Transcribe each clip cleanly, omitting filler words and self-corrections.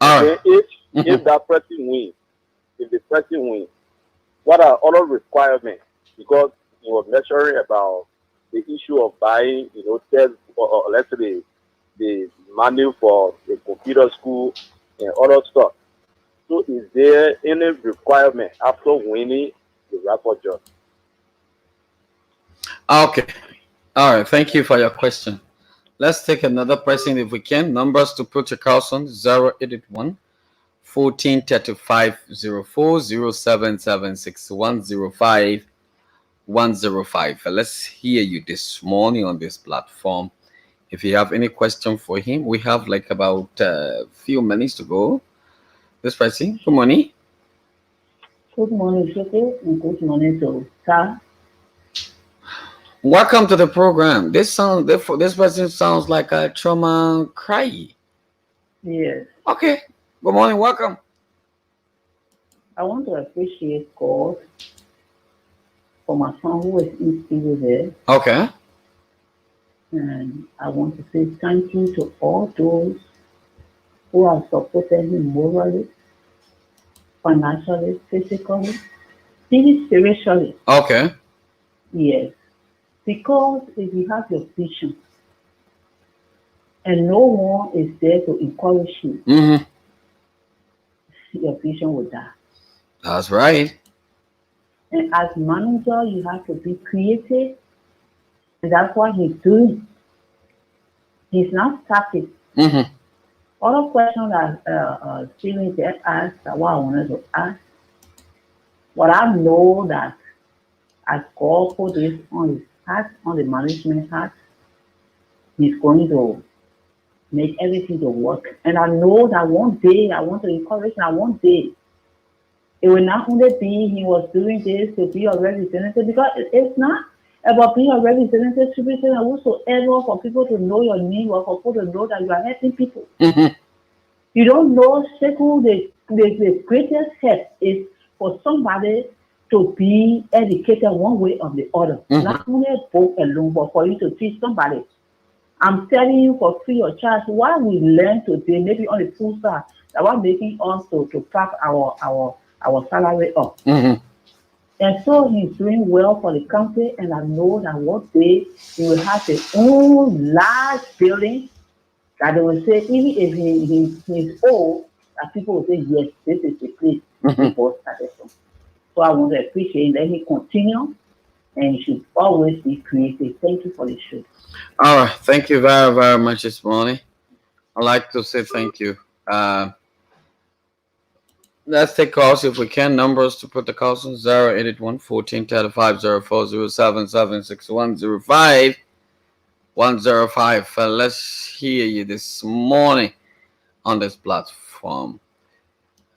All And right. then if that person wins, if the person wins, what are other requirements? Because he was lecturing about the issue of buying, test or let's say the manual for the computer school and other stuff. So is there any requirement after winning the rapport job? Okay. All right. Thank you for your question. Let's take another person if we can. Numbers to put your Carlson 081 1435 04 0776 105 105. Let's hear you this morning on this platform. If you have any question for him, we have like about a few minutes to go. This person, good morning. Good morning, Chico, and good morning to Sir. Welcome to the program. This person sounds like a trauma cry. Yes, Okay. Good morning. Welcome. I want to appreciate God for my son who is in studio there, Okay. and I want to say thank you to all those who have supported him morally, financially, physically, even spiritually. Okay. Yes, because if you have your vision and no one is there to encourage you, Mm-hmm. your vision will die. That's right. And as manager, you have to be creative, and that's what he's doing. He's not static. Mm-hmm. Other question that Steven just asked, that what I wanted to ask, but I know that as God put this on his heart, on the management heart, he's going to make everything to work. And I know that one day, I want to encourage that one day, it will not only be he was doing this to be a representative, because it's not about being a representative to be whatsoever for people to know your name or for people to know that you are helping people. Mm-hmm. You don't know, Seku, the greatest help is for somebody to be educated one way or the other. Mm-hmm. Not only a book alone, but for you to teach somebody. I'm telling you for free of charge, what we learn today, maybe on the full side, that we're making us to pack our salary up. Mm-hmm. And so he's doing well for the country, and I know that one day he will have his own large building that they will say, even if he's old, that people will say, yes, this is the place Mm-hmm. the boss started from. So I want to appreciate that he continue, and he should always be creative. Thank you for the show. All right. Thank you very, very much this morning. I'd like to say thank you. Uh, let's take calls if we can. Numbers to put the calls on 081 1435 04 0776 105 105. Let's hear you this morning on this platform.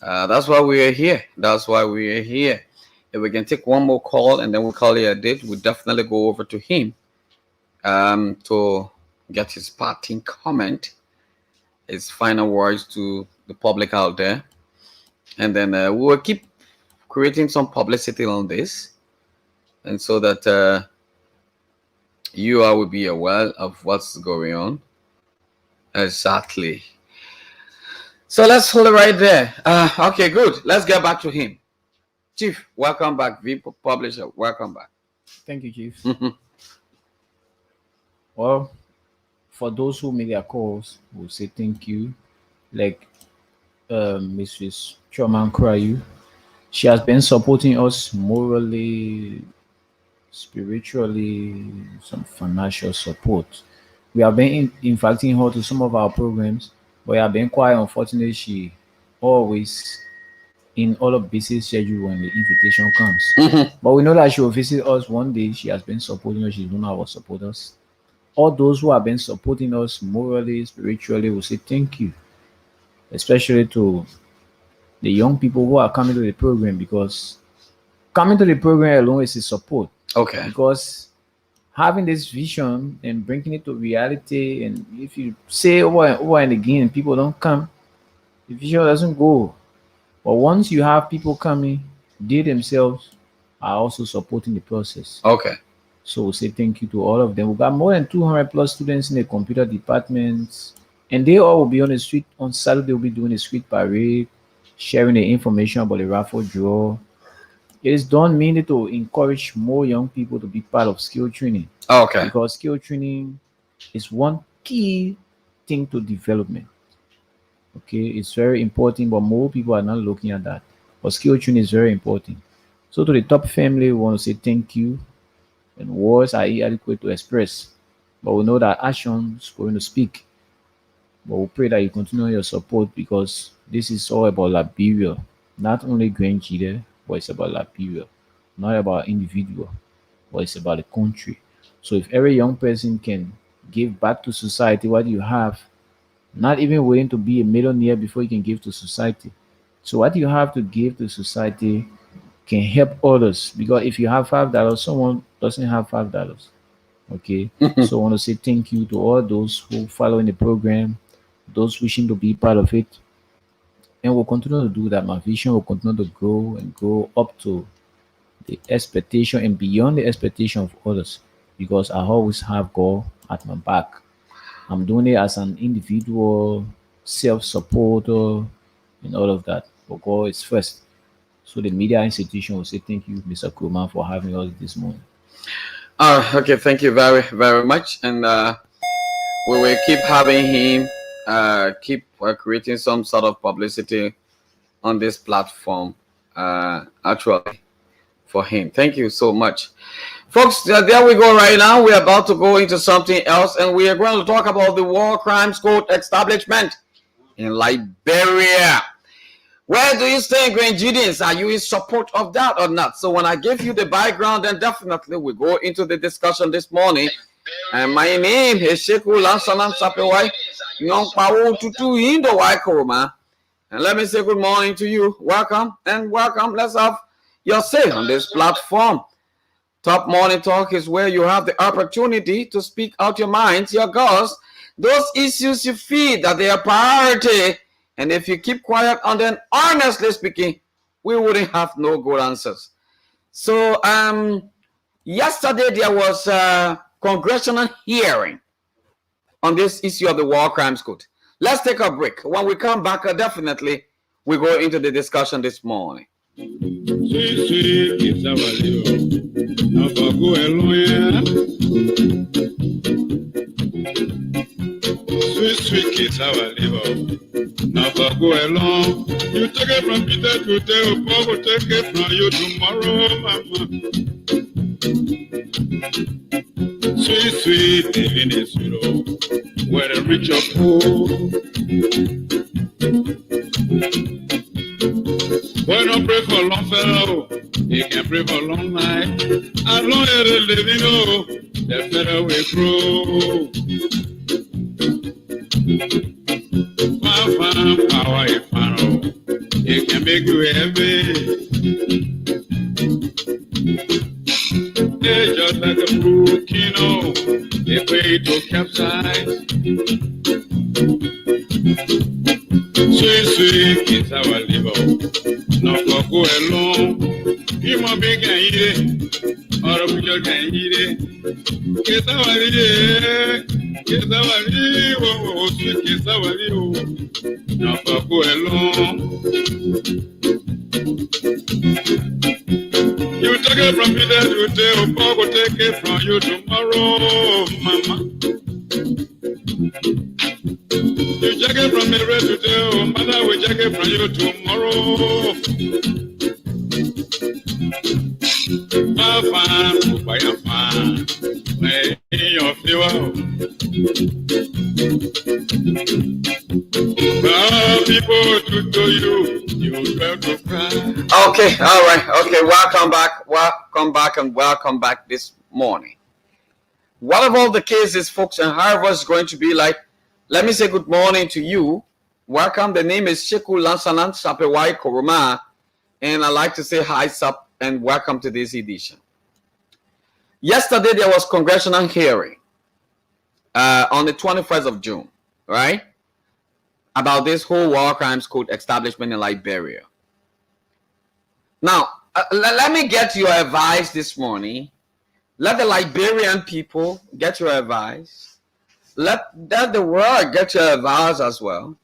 That's why we are here. That's why we are here. If we can take one more call and then we'll call it a date, we'll definitely go over to him to get his parting comment, his final words to the public out there. And then we will keep creating some publicity on this. And so that you all will be aware of what's going on. Exactly. So let's hold it right there. Okay, good. Let's get back to him. Chief, welcome back. V Publisher, welcome back. Thank you, Chief. Mhm. Well, for those who made their calls, we'll say thank you. Like Mrs. Choman Krayu, she has been supporting us morally, spiritually, some financial support. We have been inviting her to some of our programs, but it have been quite unfortunate. She always in all of busy schedule when the invitation comes. Mhm. But we know that she will visit us one day. She has been supporting us. She's known our supporters. All those who have been supporting us morally, spiritually, will say thank you, especially to the young people who are coming to the program, because coming to the program alone is a support. Okay. Because having this vision and bringing it to reality, and if you say over and again, people don't come, the vision doesn't go. But once you have people coming, they themselves are also supporting the process. Okay. So we say thank you to all of them. We got more than 200 plus students in the computer departments, And they all will be on the street on Saturday. They'll be doing a street parade, sharing the information about the raffle draw. It is done mainly to encourage more young people to be part of skill training, Okay. because skill training is one key thing to development. Okay, it's very important, but more people are not looking at that. But skill training is very important. So to the top family, we want to say thank you. And words are inadequate to express, but we know that actions going to speak. But we pray that you continue your support, because this is all about Liberia, not only Grand Chile, but it's about Liberia, not about individual, but it's about the country. So if every young person can give back to society what you have, not even waiting to be a millionaire before you can give to society. So what you have to give to society can help others, because if you have $5, someone doesn't have $5. Okay. So I want to say thank you to all those who follow in the program, those wishing to be part of it. And we'll continue to do that. My vision will continue to grow and grow up to the expectation and beyond the expectation of others, because I always have God at my back. I'm doing it as an individual, self-supporter, and all of that. But God is first. So the media institution will say thank you, Mr. Kuman, for having us this morning. Okay, thank you very, very much. And we will keep having him, keep creating some sort of publicity on this platform, actually, for him. Thank you so much. Folks, there we go right now. We're about to go into something else, and we are going to talk about the War Crimes Court establishment in Liberia. Where do you stand, Grandidians? Are you in support of that or not? So when I give you the background, then definitely we go into the discussion this morning. And my name is Sheku Lansanan Sapewai, Nyong Pawo Tutu Indo Waikoma. And let me say good morning to you. Welcome and welcome. Let's have your say on this platform. Top Morning Talk is where you have the opportunity to speak out your minds, your goals, those issues you feel that they are priority. And if you keep quiet on them, honestly speaking, we wouldn't have no good answers. So yesterday there was a congressional hearing on this issue of the War Crimes Code. Let's take a break. When we come back, definitely we go into the discussion this morning. Sweet kids, our liver. Never go along. You take it from Peter today, Paul will take it from you tomorrow, mama. Sweet, living is slow. Where the rich are poor. Why not pray for long fellow? You can pray for long night. As long as the living go, the fellow will grow. Power if I know. It can make you heavy. It's just like a brook, you know. They pay to capsize. Sweet, kids, our liver. Not for go alone. You might be can eat it. Or a picture can eat it. Kids, our liver. Kids, our liver. Sweet kids, our liver. Not for go alone. You take it from me today, or Paul will take it from you tomorrow, mama. You take it from me today, or mother will take it from you tomorrow. Fine, buy a fine, may your feel. People to do you have to cry. Okay, all right. Okay, welcome back, and welcome back this morning. What of all the cases, folks, and however it's going to be like, let me say good morning to you. Welcome. The name is Sheku Lansanan Sapewai Koroma, and I'd like to say hi, Sap, and welcome to this edition. Yesterday, there was congressional hearing on the 21st of June, right? About this whole War Crimes Code establishment in Liberia. Now, let me get your advice this morning. Let the Liberian people get your advice. let the world get your advice as well.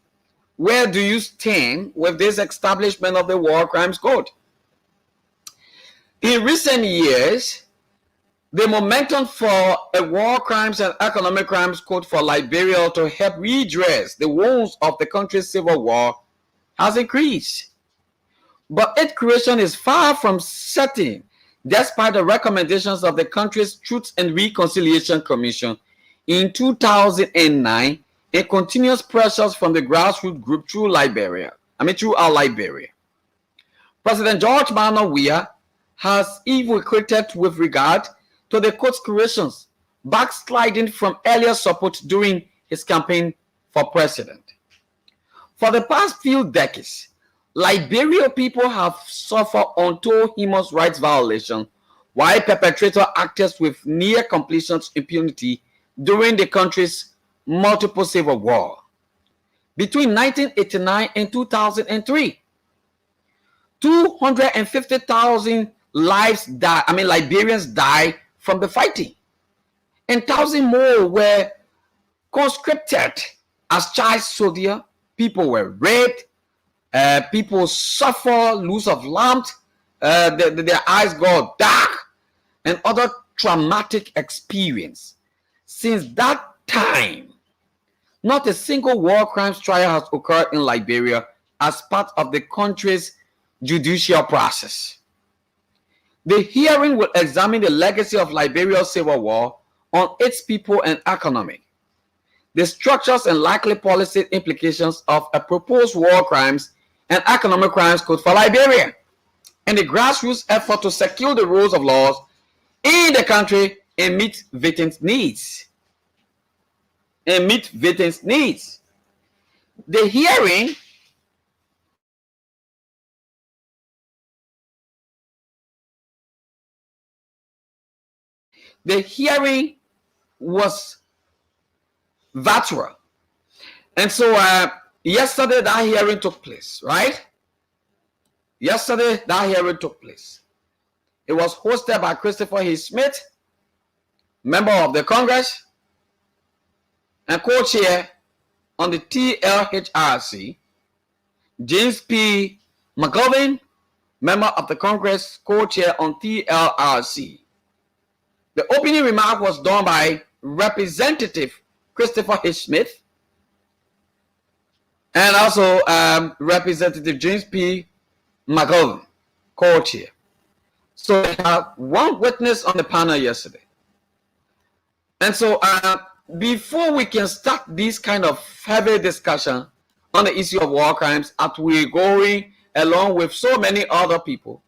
Where do you stand with this establishment of the War Crimes Code? In recent years, the momentum for a War Crimes and Economic Crimes Code for Liberia to help redress the wounds of the country's civil war has increased. But its creation is far from certain, despite the recommendations of the country's Truth and Reconciliation Commission in 2009 and continuous pressures from the grassroots group throughout Liberia. President George Manneh Weah has equivocated with regard to the court's creations, backsliding from earlier support during his campaign for president. For the past few decades, Liberian people have suffered untold human rights violations, while perpetrators acted with near completion impunity during the country's multiple civil war. Between 1989 and 2003, 250,000 Liberians died from the fighting, and thousands more were conscripted as child soldiers. People were raped, people suffer loss of lamp, their eyes go dark, and other traumatic experience. Since that time, not a single war crimes trial has occurred in Liberia as part of the country's judicial process. The hearing will examine the legacy of Liberia's civil war on its people and economy, the structures and likely policy implications of a proposed war crimes and economic crimes code for Liberia, and the grassroots effort to secure the rules of laws in the country and meet victims' needs. The hearing was virtual, and so yesterday that hearing took place, right? Yesterday that hearing took place. It was hosted by Christopher H. Smith, member of the Congress and co-chair on the TLHRC, James P. McGovern, member of the Congress, co-chair on TLRC. The opening remark was done by Representative Christopher H. Smith and also Representative James P. McGovern, co-chair. So we have one witness on the panel yesterday. And so before we can start this kind of heavy discussion on the issue of war crimes, as we're going along with so many other people,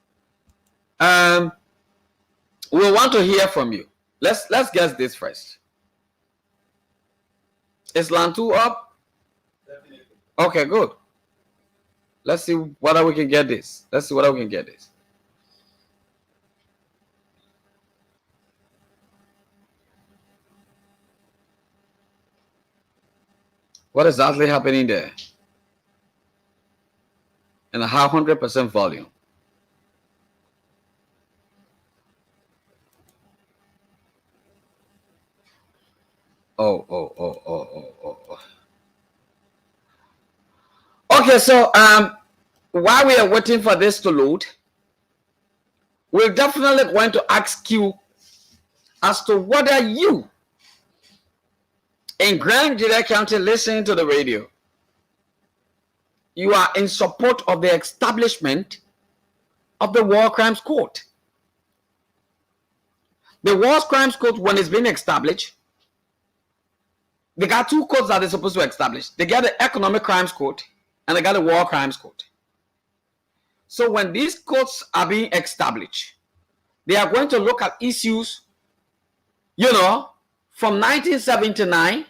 we want to hear from you. Let's guess this first. Is Lantu up? Definitely. Okay, good. Let's see whether we can get this. What is exactly happening there? And a 100% volume. Oh. Okay, so while we are waiting for this to load, we're definitely going to ask you as to whether you in Grand Judea County listening to the radio, you are in support of the establishment of the War Crimes Court. The War Crimes Court, when it's been established, they got two courts that they're supposed to establish. They got the Economic Crimes Court and they got the War Crimes Court. So when these courts are being established, they are going to look at issues, from 1979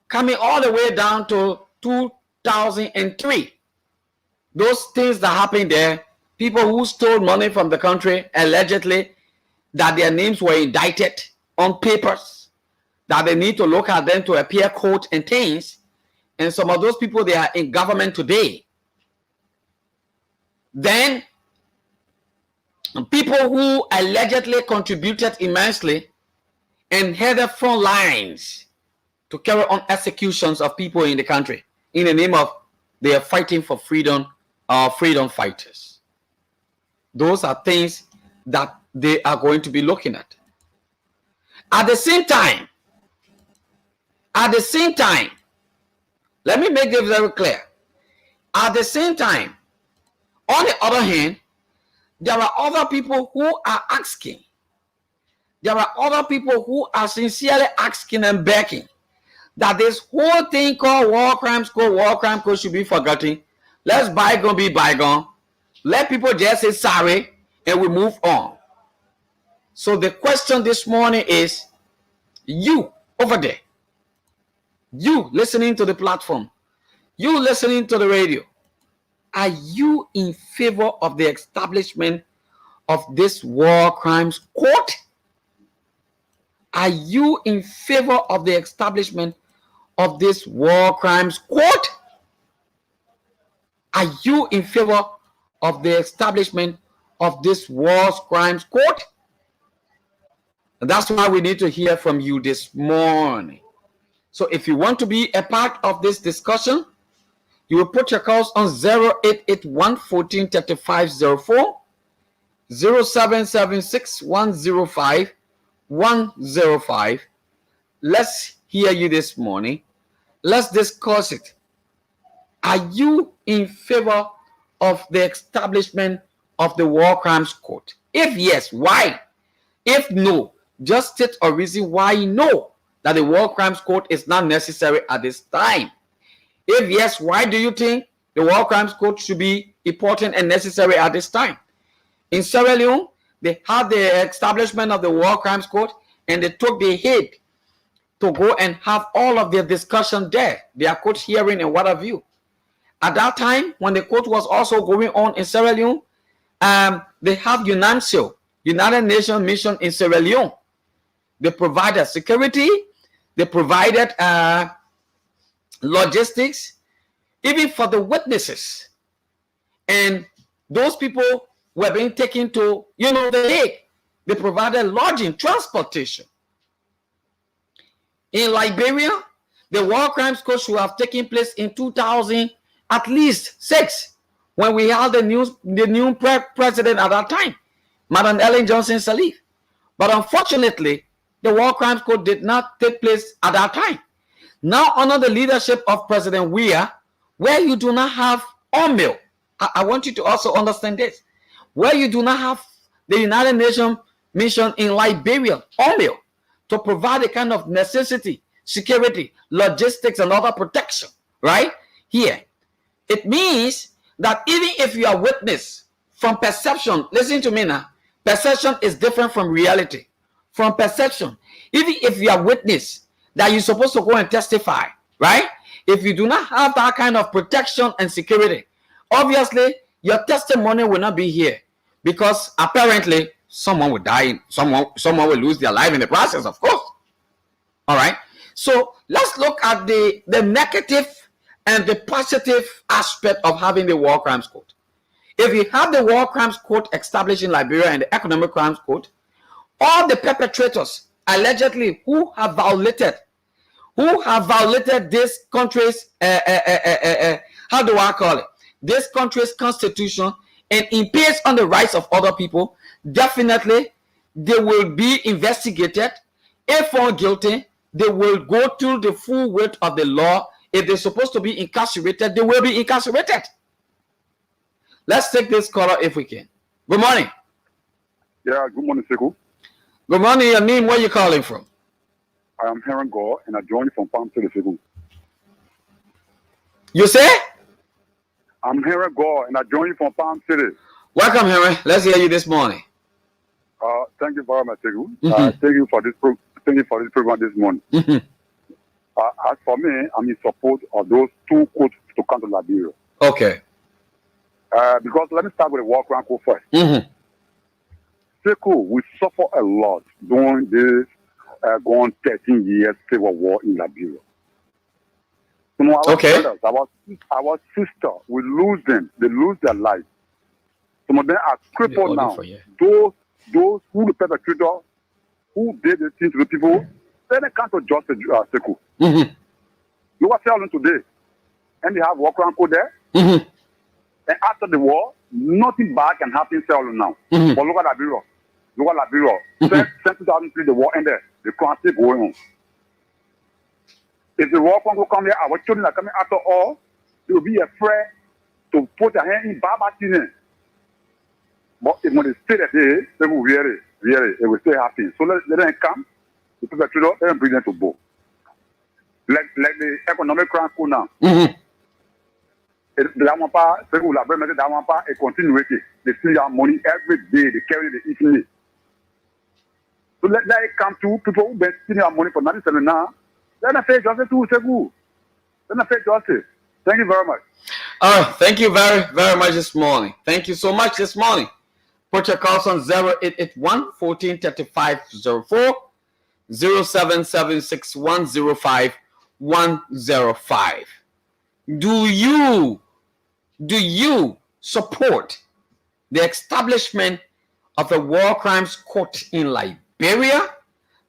coming all the way down to 2003. Those things that happened there, people who stole money from the country, allegedly, that their names were indicted on papers, that they need to look at them to appear court and things. And some of those people, they are in government today. Then people who allegedly contributed immensely and headed front lines to carry on executions of people in the country in the name of they are fighting for freedom, freedom fighters. Those are things that they are going to be looking at. At the same time, let me make this very clear. At the same time, on the other hand, there are other people who are asking. There are other people who are sincerely asking and begging that this whole thing called war crimes code should be forgotten. Let's bygone be bygone. Let people just say sorry and we move on. So the question this morning is, you over there, you listening to the platform, you listening to the radio, are you in favor of the establishment of this war crimes court? Are you in favor of the establishment of this war crimes court? Are you in favor of the establishment of this war crimes court? And that's why we need to hear from you this morning. So if you want to be a part of this discussion, you will put your calls on 0881 14 3504, 0776 105 105. Let's hear you this morning. Let's discuss it. Are you in favor of the establishment of the war crimes court? If yes, why? If no, just state a reason why no, that the war crimes court is not necessary at this time. If yes, why do you think the war crimes court should be important and necessary at this time? In Sierra Leone, they had the establishment of the war crimes court and they took the head to go and have all of their discussion there, their court hearing and what have you. At that time, when the court was also going on in Sierra Leone, they have UNAMSIO, United Nations Mission in Sierra Leone. They provided security, they provided logistics, even for the witnesses. And those people were being taken to, the Hague. They provided lodging, transportation. In Liberia, the war crimes court should have taken place in 2000, at least 6, when we had the new president at that time, Madam Ellen Johnson Sirleaf. But unfortunately, the war crimes court did not take place at that time. Now, under the leadership of President Weah, where you do not have UNMIL, I want you to also understand this, where you do not have the United Nations Mission in Liberia, UNMIL, to provide a kind of necessity, security, logistics, and other protection, right? Here, it means that even if you are witness from perception, listen to me now, perception is different from reality. From perception, even if you are witness that you're supposed to go and testify, right? If you do not have that kind of protection and security, obviously your testimony will not be here, because apparently someone will die, someone will lose their life in the process, of course. All right. So let's look at the negative and the positive aspect of having the war crimes court. If you have the war crimes court established in Liberia and the economic crimes court, all the perpetrators allegedly who have violated this country's how do I call it, this country's constitution and impedes on the rights of other people, definitely they will be investigated. If found guilty, they will go through the full weight of the law. If they're supposed to be incarcerated, they will be incarcerated. Let's take this caller if we can. Good morning. Yeah, good morning, Sekou. Good morning. Your name, where you calling from? I am Heron Gore, and I join you from Palm City, Sekou. You say? I'm Heron Gore, and I join you from Palm City. Welcome, Henry. Let's hear you this morning. Thank you very much, Sekou. Thank you for this program this morning. As for me, I'm in support of those two courts to come to Liberia. Okay. Because let me start with the war crime court first. Sekou, we suffer a lot during this going 13 years civil war in Liberia. Some of our brothers, our sister, we lose them. They lose their life. Some of them are crippled now. Those who the perpetrator, who did the thing to the people, Then they come to justice, Seku. Mm-hmm. You were selling today, and they have war crime code there. Mm-hmm. And after the war, nothing bad can happen selling now. Mm-hmm. But look at that bureau. Look at that bureau. Since 2003, the war ended. The crime still going on. If the war crime will come here, our children are coming after all, they will be afraid to put their hand in Babatine. But if when they stay there, they will wear it. It will stay happy. So let them come. The people let them bring them to both. Like the economic crime now. Mm-hmm. They continue with it. They steal their money every day. They carry the eating it. So let it come to people who been stealing their money for 97 now. Let them face justice too, Seku. Let them face justice. Thank you very much. Thank you very, very much this morning. Thank you so much this morning. Put your calls on 0881 1435 04 0776105 105. Do you support the establishment of a war crimes court in Liberia?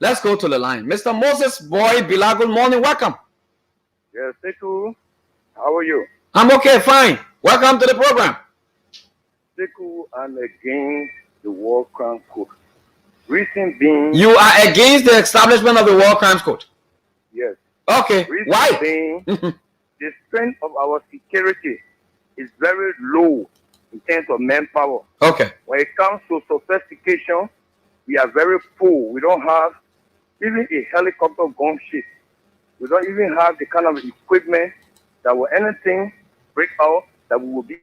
Let's go to the line. Mr. Moses Boy Bila, good morning. Welcome. Yes, Seku. How are you? I'm okay, fine. Welcome to the program. Seku, I'm against the war crime court. Reason being... You are against the establishment of the war crimes court? Yes. Okay. Reason Why? being, the strength of our security is very low in terms of manpower. Okay. When it comes to sophistication, we are very poor. We don't have even a helicopter gunship. We don't even have the kind of equipment that will anything break out that we will be